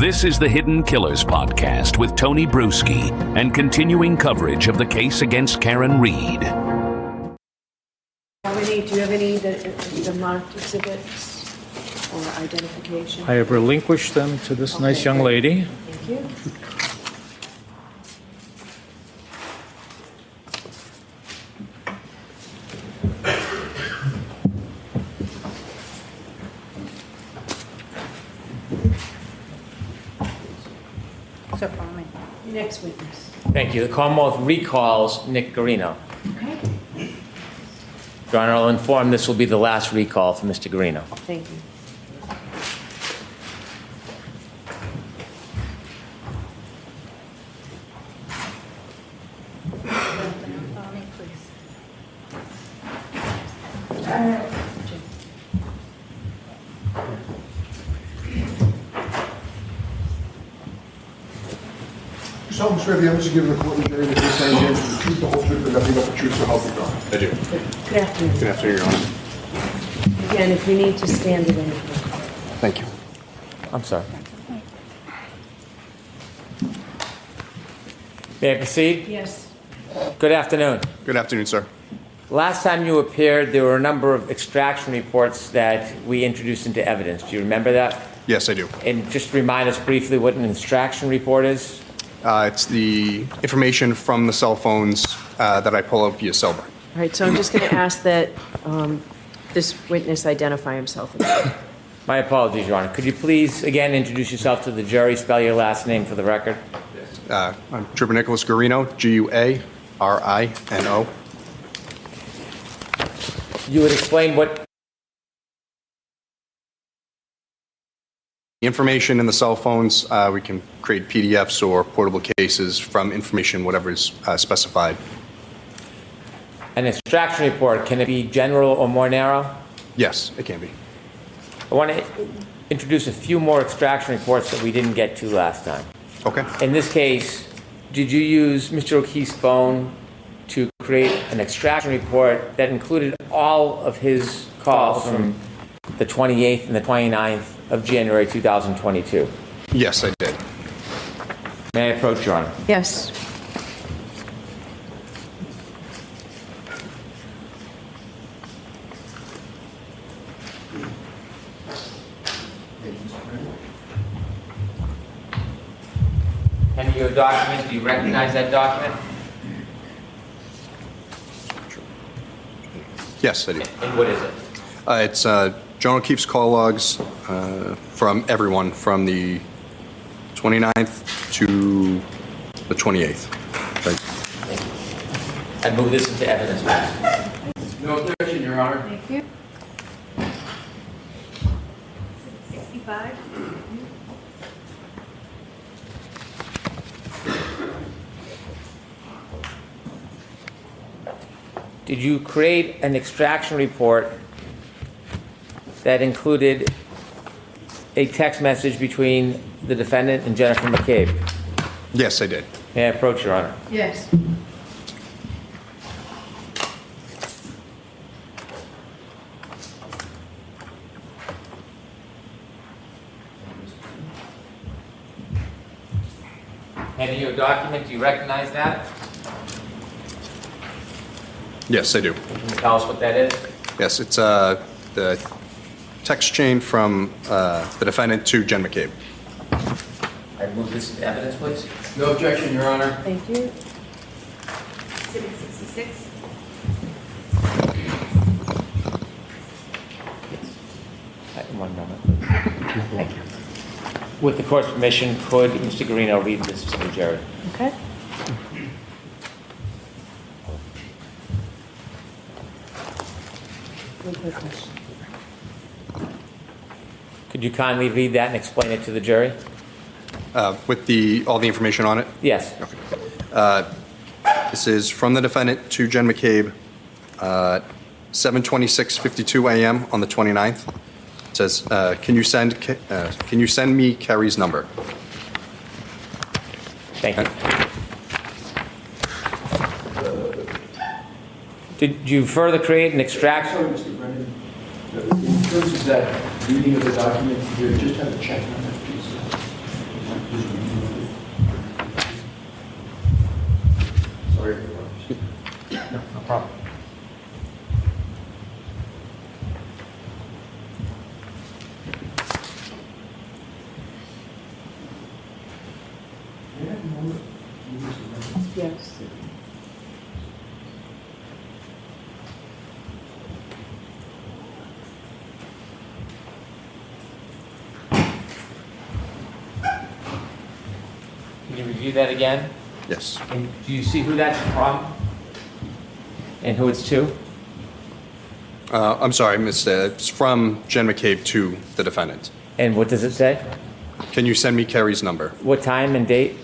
This is the Hidden Killers podcast with Tony Bruschi and continuing coverage of the case against Karen Reed. Do you have any the marked exhibits or identification? I have relinquished them to this nice young lady. Thank you. So follow me. Next witness. Thank you. The Commonwealth recalls Nick Guarino. Okay. Your Honor, I'll inform this will be the last recall for Mr. Guarino. Thank you. Follow me, please. So, swear the evidence given in the court and jury that you say the answer to the truth, the whole truth, and nothing but the truth, so help you God. I do. Good afternoon. Good afternoon, Your Honor. Again, if you need to stand at any point. Thank you. I'm sorry. May I proceed? Yes. Good afternoon. Good afternoon, sir. Last time you appeared, there were a number of extraction reports that we introduced into evidence. Do you remember that? Yes, I do. And just remind us briefly what an extraction report is. It's the information from the cell phones that I pull out via Cellbar. All right, so I'm just going to ask that this witness identify himself. My apologies, Your Honor. Could you please again introduce yourself to the jury, spell your last name for the record? I'm Trooper Nicholas Guarino, Guarino. You would explain what The information in the cell phones, we can create PDFs or portable cases from information, whatever is specified. an extraction report, can it be general or more narrow? Yes, it can be. I want to introduce a few more extraction reports that we didn't get to last time. Okay. In this case, did you use Mr. O'Keefe's phone to create an extraction report that included all of his calls from the 28th and the 29th of January 2022? Yes, I did. May I approach, Your Honor? Yes. Hand you a document. Do you recognize that document? Yes, I do. And what is it? It's John O'Keefe's call logs from everyone from the 29th to the 28th. Right. I move this into evidence, please. No objection, Your Honor. Thank you. 65. Did you create an extraction report that included a text message between the defendant and Jennifer McCabe? Yes, I did. May I approach, Your Honor? Yes. Handing you a document. Do you recognize that? Yes, I do. Can you tell us what that is? Yes, it's the text chain from the defendant to Jen McCabe. I move this into evidence, please. No objection, Your Honor. Thank you. Exhibit 66. One moment. Thank you. With the court's permission, could Mr. Guarino read this to the jury? Okay. Any quick question? Could you kindly read that and explain it to the jury? With all the information on it. Yes. This is from the defendant to Jen McCabe, 7:26:52 a.m. on the 29th. It says, can you send me Carrie's number? Thank you. Did you further create an extraction? Sorry, Mr. Brennan. In terms of that reading of the document, you just have a check on that, please. problem. Yes. Can you review that again? Yes. And do you see who that's from? And who it's to? I'm sorry, it's from Jen McCabe to the defendant. And what does it say? Can you send me Kerry's number? What time and date?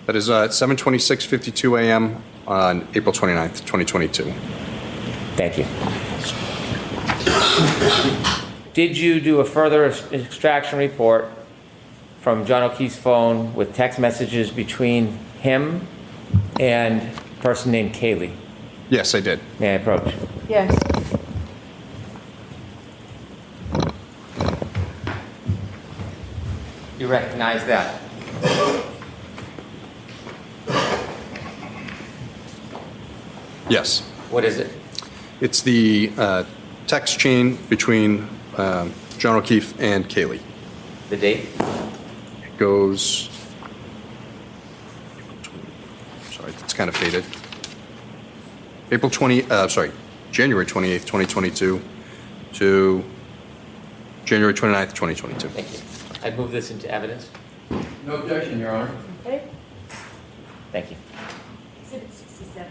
That is at 7:26:52 a.m. on April 29th, 2022. Thank you. Did you do a further extraction report from John O'Keefe's phone with text messages between him and a person named Kaylee? Yes, I did. May I approach? Yes. You recognize that? Yes. What is it? It's the text chain between John O'Keefe and Kaylee. The date? It goes, sorry, it's kind of faded. January 28th, 2022 to January 29th, 2022. Thank you. I move this into evidence. No objection, Your Honor. Okay. Thank you. Exhibit 67.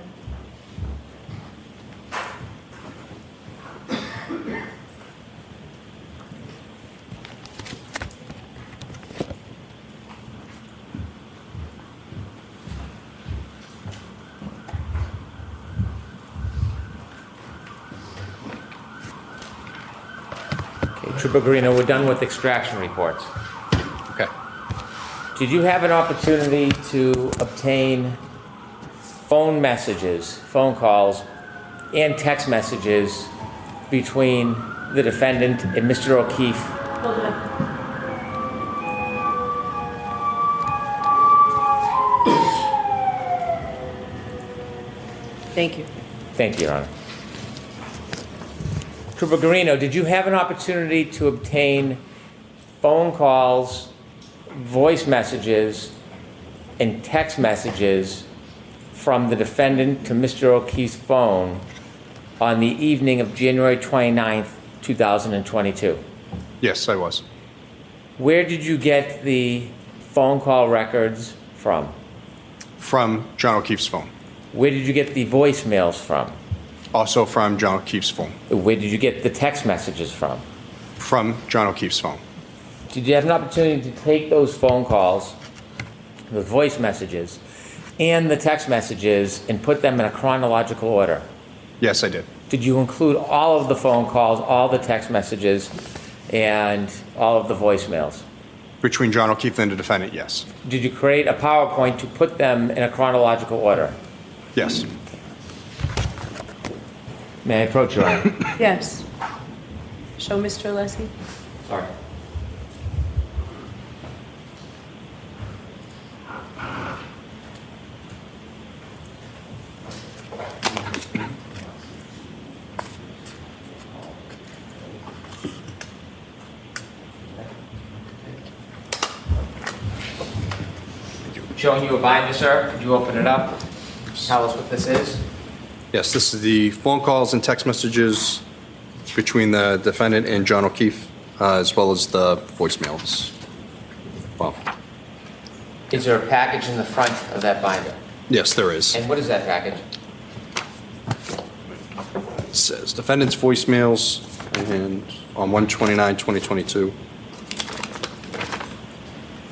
Okay, Trooper Guarino, we're done with extraction reports. Okay. Did you have an opportunity to obtain phone messages, phone calls, and text messages between the defendant and Mr. O'Keefe? Hold on. Thank you. Thank you, Your Honor. Trooper Guarino, did you have an opportunity to obtain phone calls, voice messages, and text messages from the defendant to Mr. O'Keefe's phone on the evening of January 29th, 2022? Yes, I was. Where did you get the phone call records from? From John O'Keefe's phone. Where did you get the voicemails from? Also from John O'Keefe's phone. Where did you get the text messages from? From John O'Keefe's phone. Did you have an opportunity to take those phone calls, the voice messages, and the text messages and put them in a chronological order? Yes, I did. Did you include all of the phone calls, all the text messages, and all of the voicemails? Between John O'Keefe and the defendant, yes. Did you create a PowerPoint to put them in a chronological order? Yes. May I approach, Your Honor? Yes. Show Mr. Alessi. Sorry. Showing you a binder, sir. Could you open it up? Tell us what this is. Yes, this is the phone calls and text messages between the defendant and John O'Keefe, as well as the voicemails. Well, Is there a package in the front of that binder? yes, there is. And what is that package? It says defendant's voicemails and on 1/29/2022.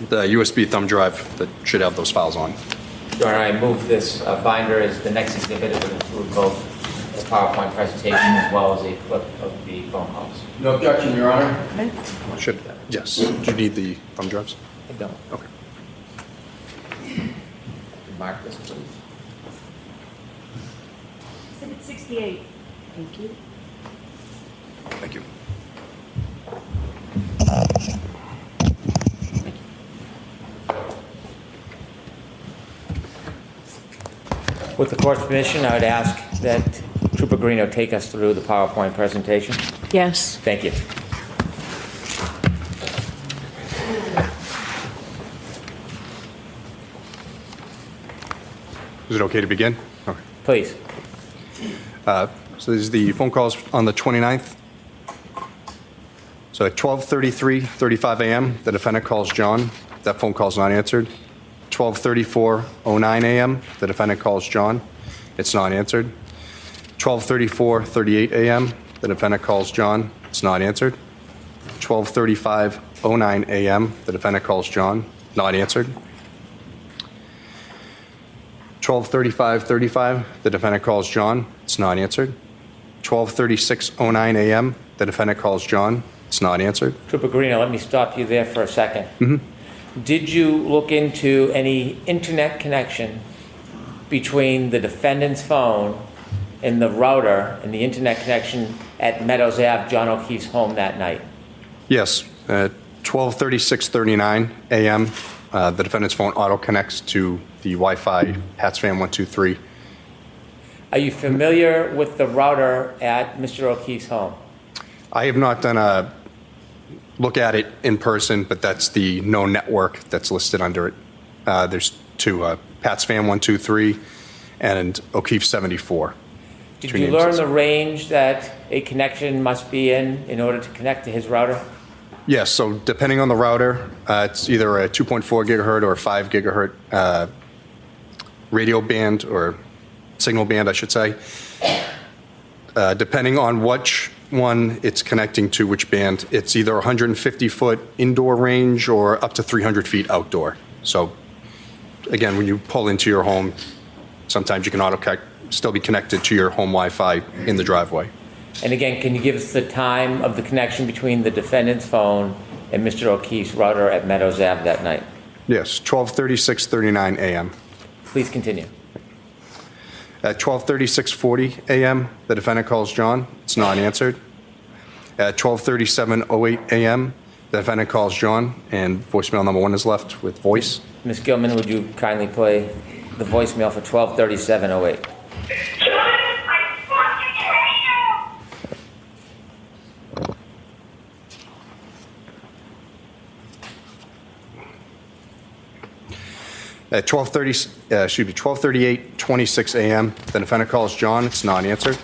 The USB thumb drive that should have those files on. Your Honor, I move this binder as the next exhibit. It would include both the PowerPoint presentation as well as a clip of the phone calls. No objection, Your Honor. Okay. Should, yes. Do you need the thumb drives? I don't. Okay. Mark this, please. Exhibit 68. Thank you. Thank you. With the court's permission, I would ask that Trooper Guarino take us through the PowerPoint presentation? Yes. Thank you. Is it okay to begin? Okay. Please. So these are the phone calls on the 29th. So at 12:35 a.m., the defendant calls John. That phone call is not answered. 12:34:09 a.m., the defendant calls John. It's not answered. 12:34:38 a.m., the defendant calls John. It's not answered. 12:35:09 a.m., the defendant calls John. Not answered. 12:35:35, the defendant calls John. It's not answered. 12:36:09 a.m., the defendant calls John. It's not answered. Trooper Guarino, let me stop you there for a second. Did you look into any internet connection between the defendant's phone and the router and the internet connection at Meadows Ave, John O'Keefe's home that night? Yes, at 12:36:39 a.m., the defendant's phone auto connects to the Wi-Fi PatsFam 123. Are you familiar with the router at Mr. O'Keefe's home? I have not done a look at it in person, but that's the no network that's listed under it. There's two, PatsFam 123 and O'Keefe 74. Did Two you names. learn the range that a connection must be in order to connect to his router? Yes, so depending on the router, it's either a 2.4 gigahertz or 5 gigahertz radio band or signal band, I should say. Depending on which one it's connecting to, which band, it's either 150-foot indoor range or up to 300 feet outdoor. So again, when you pull into your home, sometimes you can still be connected to your home Wi-Fi in the driveway. And again, can you give us the time of the connection between the defendant's phone and Mr. O'Keefe's router at Meadows Ave that night? Yes, 12:36:39 a.m. Please continue. At 12:36:40 a.m., the defendant calls John. It's not answered. At 12:37:08 a.m., the defendant calls John, and voicemail number 1 is left with voice. Ms. Gilman, would you kindly play the voicemail for 12:37:08? At 12:38:26 a.m., the defendant calls John. It's not answered.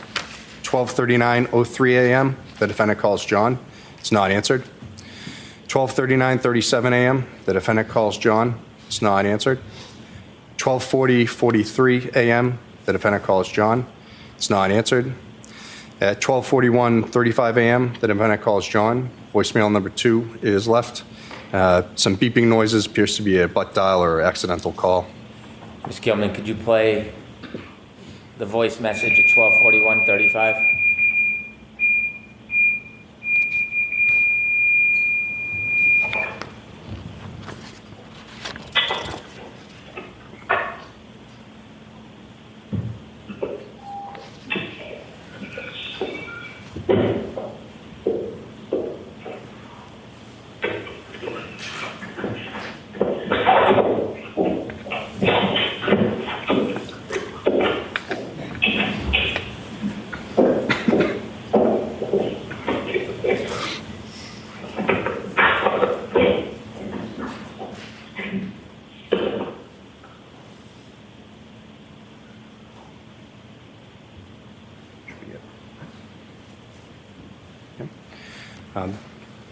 12:39:03 a.m., the defendant calls John. It's not answered. 12:39:37 a.m., the defendant calls John. It's not answered. 12:40:43 a.m., the defendant calls John. It's not answered. At 12:41:35 a.m., the defendant calls John. Voicemail number 2 is left. Some beeping noises, appears to be a butt dial or accidental call. Ms. Gilman, could you play the voice message at 12:41:35?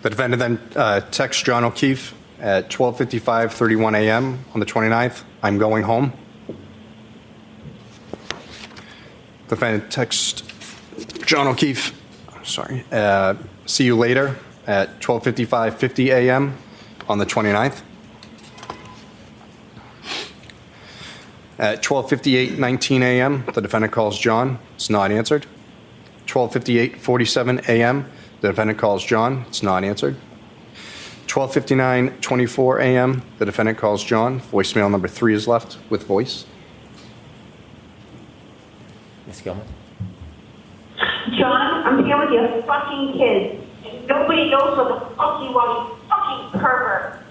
The defendant then texts John O'Keefe at 12:55:31 a.m. on the 29th, "I'm going home." The defendant texts John O'Keefe, "See you later," at 12:55:50 a.m. on the 29th. At 12:58:19 a.m., the defendant calls John. It's not answered. 12:58:47 a.m., the defendant calls John. It's not answered. 12:59:24 a.m., the defendant calls John. Voicemail number 3 is left with voice. Ms. Gilman? John, I'm here with your fucking kids. Nobody knows what the fuck you are, you fucking pervert.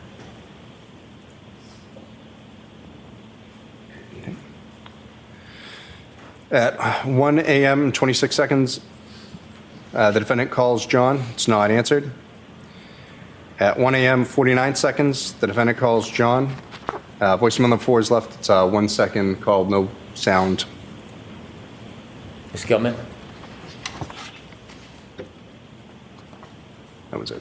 At 1 a.m. and 26 seconds, the defendant calls John. It's not answered. At 1 a.m. 49 seconds, the defendant calls John. Voicemail number 4 is left. It's 1 second called, no sound. Ms. Gilman? That was it.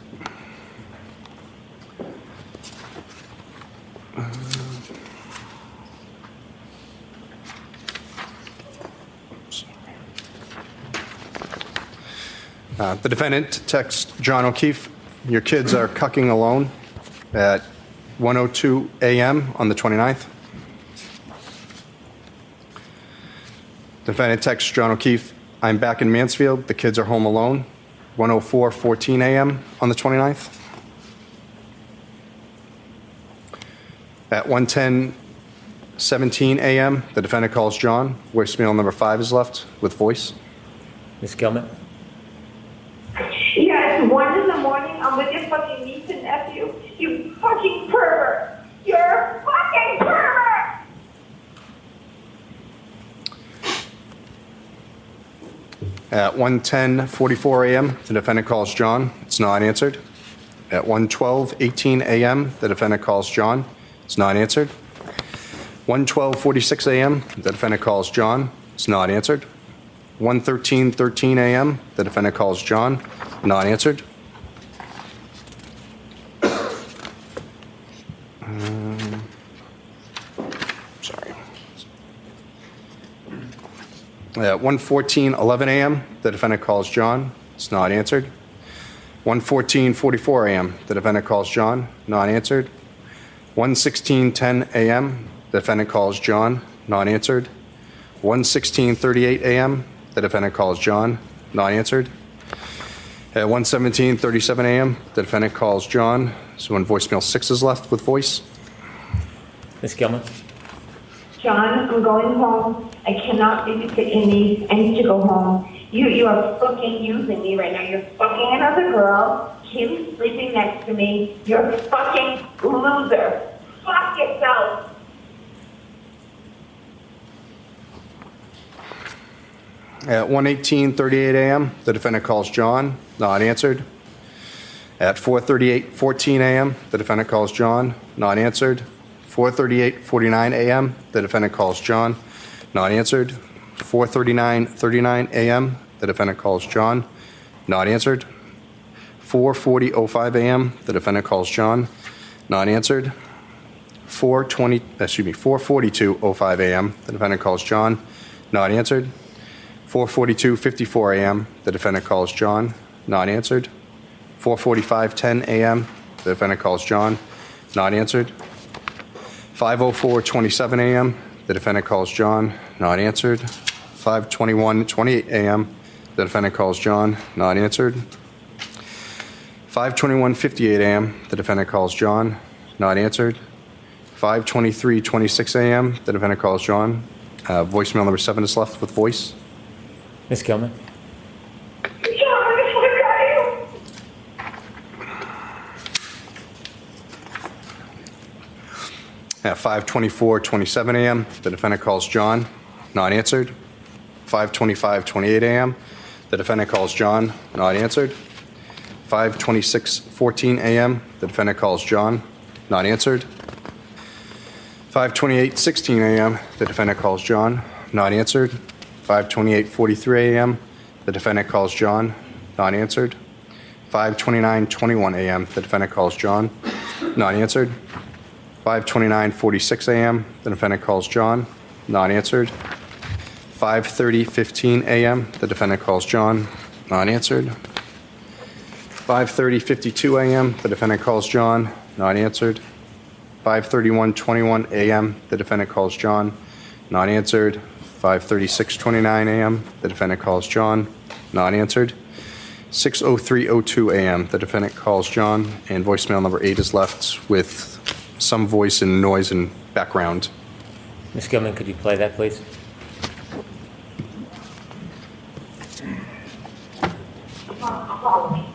The defendant texts John O'Keefe, "Your kids are cucking alone," at 1:02 a.m. on the 29th. The defendant texts John O'Keefe, "I'm back in Mansfield. The kids are home alone," 1:04:14 a.m. on the 29th. At 1:10:17 a.m., the defendant calls John. Voicemail number 5 is left with voice. Ms. Gilman? Yeah, it's 1 in the morning. I'm with your fucking niece and nephew. You fucking pervert. You're a fucking pervert. At 1:10:44 a.m., the defendant calls John. It's not answered. At 1:12:18 a.m., the defendant calls John. It's not answered. 1:12:46 a.m., the defendant calls John. It's not answered. 1:13:13 a.m., the defendant calls John. Not answered. Sorry. At 1:14:11 a.m., the defendant calls John. It's not answered. 1:14:44 a.m., the defendant calls John. Not answered. 1:16:10 a.m., the defendant calls John. Not answered. 1:16:38 a.m., the defendant calls John. Not answered. At 1:17:37 a.m., the defendant calls John. So when voicemail 6 is left with voice. Ms. Gilman? John, I'm going home. I cannot babysit your niece. I need to go home. You are fucking using me right now. You're fucking another girl. Kim's sleeping next to me. You're a fucking loser. Fuck yourself. At 1:18:38 a.m., the defendant calls John. Not answered. At 4:38:14 a.m., the defendant calls John. Not answered. 4:38:49 a.m., the defendant calls John. Not answered. 4:39:39 a.m., the defendant calls John. Not answered. 4:40:05 a.m., the defendant calls John. Not answered. 4:42:05 a.m., the defendant calls John. Not answered. 4:42:54 a.m., the defendant calls John. Not answered. 4:45:10 a.m., the defendant calls John. Not answered. 5:04:27 a.m., the defendant calls John. Not answered. 5:21:28 a.m., the defendant calls John. Not answered. 5:21:58 a.m., the defendant calls John. Not answered. 5:23:26 a.m., the defendant calls John. Voicemail number 7 is left with voice. Ms. Gilman? John, I got you. At 5:24:27 a.m., the defendant calls John. Not answered. 5:25:28 a.m., the defendant calls John. Not answered. 5:26:14 a.m., the defendant calls John. Not answered. 5:28:16 a.m., the defendant calls John. Not answered. 5:28:43 a.m., the defendant calls John. Not answered. 5:29:21 a.m., the defendant calls John. Not answered. 5:29:46 a.m., the defendant calls John. Not answered. 5:30:15 a.m., the defendant calls John. Not answered. 5:30:52 a.m., the defendant calls John. Not answered. 5:31:21 a.m., the defendant calls John. Not answered. 5:36:29 a.m., the defendant calls John. Not answered. 6:03:02 a.m., the defendant calls John, and voicemail number 8 is left with some voice and noise and background. Ms. Gilman, could you play that, please? Follow me.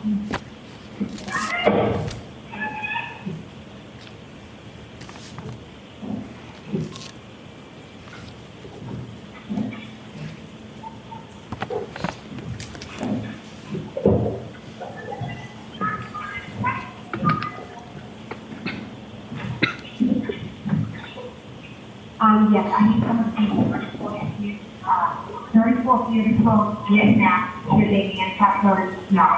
Yes, I need someone to see 34 feet of clothes, yes, now, with a hand covered snow.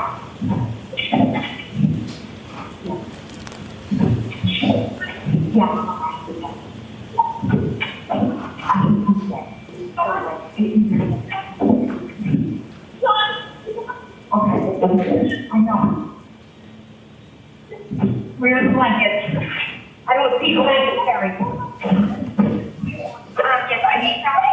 Okay, I know. Where's the blanket? I don't see the blanket, Terry. Yes, I need somebody.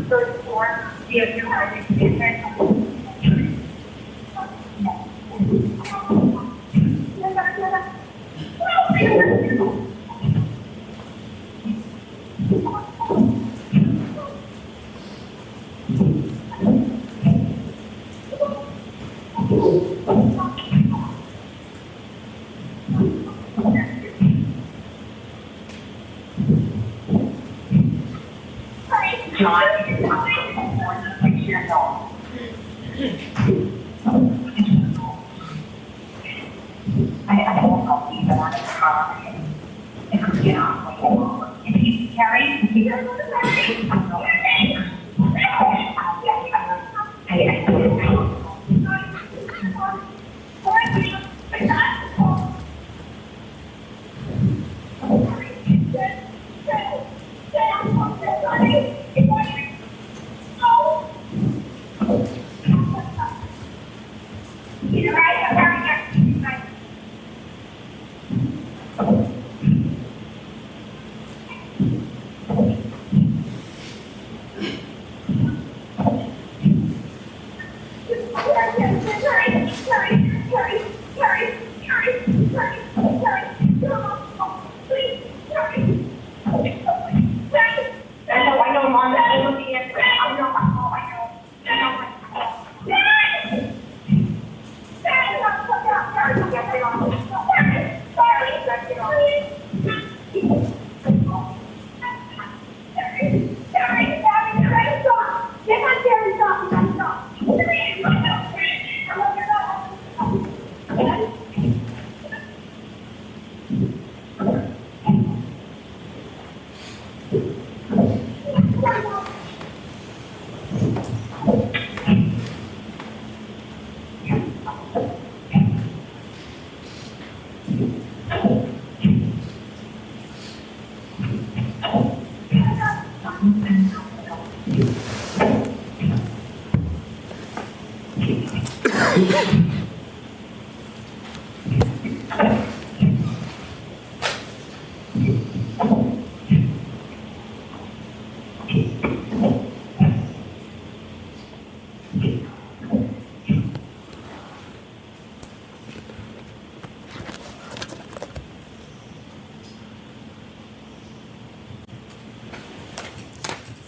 Third floor, yes, you're right. I won't help you, but I'm in the car. It could get off. If you carry, if you go to the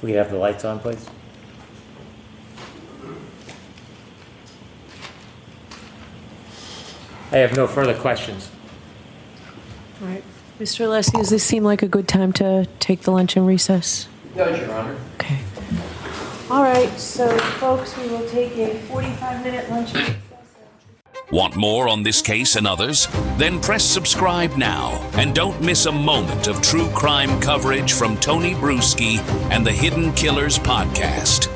We could have the lights on, please. I have no further questions. All right. Mr. Alessi, does this seem like a good time to take the luncheon recess? Does, Your Honor. Okay. All right, so folks, we will take a 45-minute luncheon recess. Want more on this case and others? Then press subscribe now and don't miss a moment of true crime coverage from Tony Bruschi and the Hidden Killers podcast.